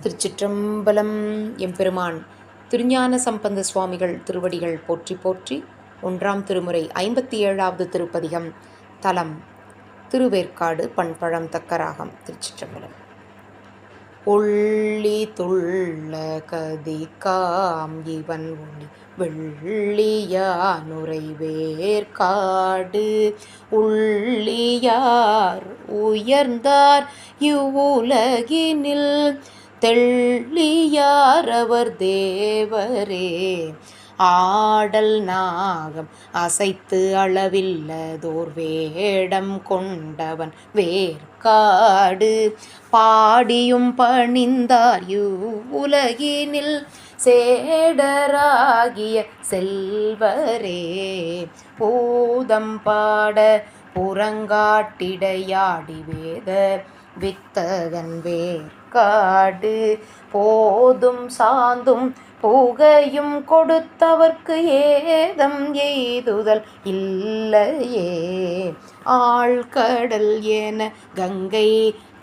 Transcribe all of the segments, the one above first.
திருச்சிற்றம்பலம். எம்பெருமான் திருஞான சம்பந்த சுவாமிகள் திருவடிகள் போற்றி போற்றி. 1ஆம் திருமுறை 57வது திருப்பதிகம். தலம் திருவேற்காடு. பண்பழம் தக்கராகம். திருச்சிற்றம்பலம். ஒள்ளி துள்ள கதிகாம் இவன் ஒளி வெள்ளியானுரை வேற்காடு உள்ளியார் உயர்ந்தார் இவ்வுலகினில் தெள்ளியார் அவர் தேவரே. ஆடல் நாகம் அசைத்து அளவில்லதோர் வேடம் கொண்டவன் வேற்காடு பாடியும் பணிந்தார் இவ்வுலகினில் சேடராகிய செல்வரே. பூதம் பாட புறங்காட்டிடையாடி வேத வித்தகன் வேற்காடு போதும் சாந்தும் புகையும் கொடுத்தவர்க்கு ஏதம் எய்துதல் இல்லையே. ஆழ்கடல் என கங்கை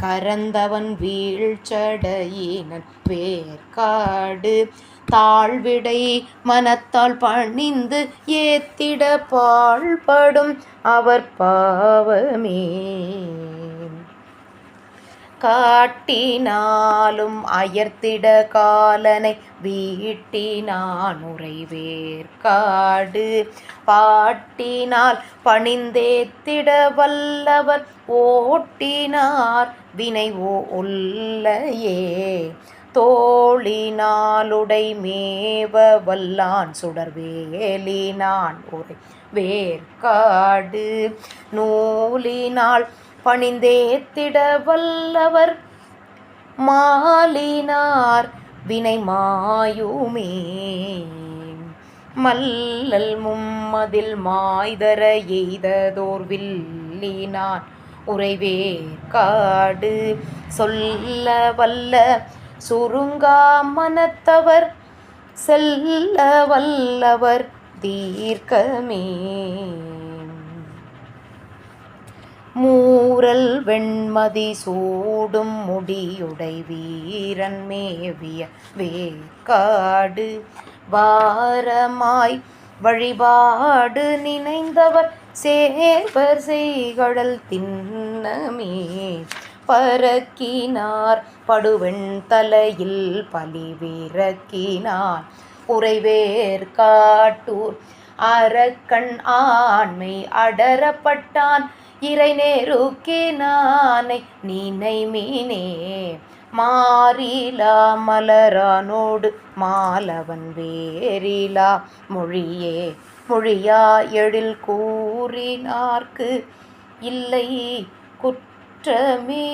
கரந்தவன் வீழ்ச்சடையினன் வேற்காடு தாழ்விடை மனத்தால் பணிந்து ஏத்திட பாழ்படும் அவர் பாவமே. காட்டினாலும் அயர்த்திட காலனை வீட்டினான் உரை வேற்காடு பாட்டினால் பணிந்தேத்திட வல்லவர் ஓட்டினார் வினை ஒல்லையே. தோழினாலுடை மேவ வல்லான் சுடர்வேலினான் உரை வேற்காடு நூலினால் பணிந்தேத்திட வல்லவர் மாலினார் வினை மாயுமே. மல்லல் மும்மதில் மாய்தர எய்ததோர் வில்லினான் உரை வேற்காடு சொல்ல வல்ல சுருங்கா மனத்தவர் செல்ல வல்லவர் தீர்க்கமே. மூரல் வெண்மதி சூடும் முடியுடை வீரன் மேவிய வேற்காடு வாரமாய் வழிபாடு நினைந்தவர் சேவர் செய்கடல் திண்ணமே. பறக்கினார் படுவெண் தலையில் பலிவிறக்கினார் உறைவேற்காட்டூர் அரக்கண் ஆண்மை அடரப்பட்டான் இறை நெருக்கினானை நீனை மீனே. மாறிலா மலரானோடு மாலவன் வேறிலா மொழியே மொழியா எழில் கூறினார்க்கு இல்லை குற்றமே.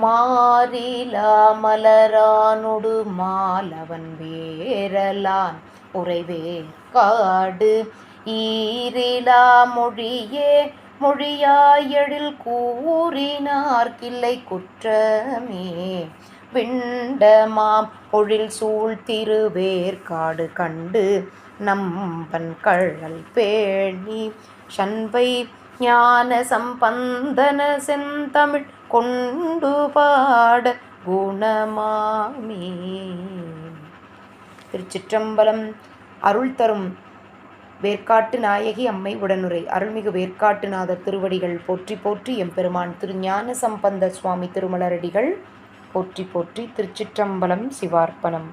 மாறிலா மலரானொடு மாலவன் வேறலான் உறைவேற்காடு ஈரிலா மொழியே மொழியாயெழில் கூறினார்க்கில்லை குற்றமே. விண்டமாம் பொழில் சூழ் திருவேற்காடு கண்டு நம்பன் கழல் பேணி சண்பை ஞான சம்பந்தன செந்தமிழ் கொண்டு பாட குணமாமே. திருச்சிற்றம்பலம். அருள் தரும் வேற்காட்டு நாயகி அம்மை உடனுரை. அருள்மிகு வேற்காட்டுநாதர் திருவடிகள் போற்றி போற்றி. எம்பெருமான் திருஞான சம்பந்த சுவாமி திருமலரடிகள் போற்றி போற்றி. திருச்சிற்றம்பலம். சிவார்ப்பணம்.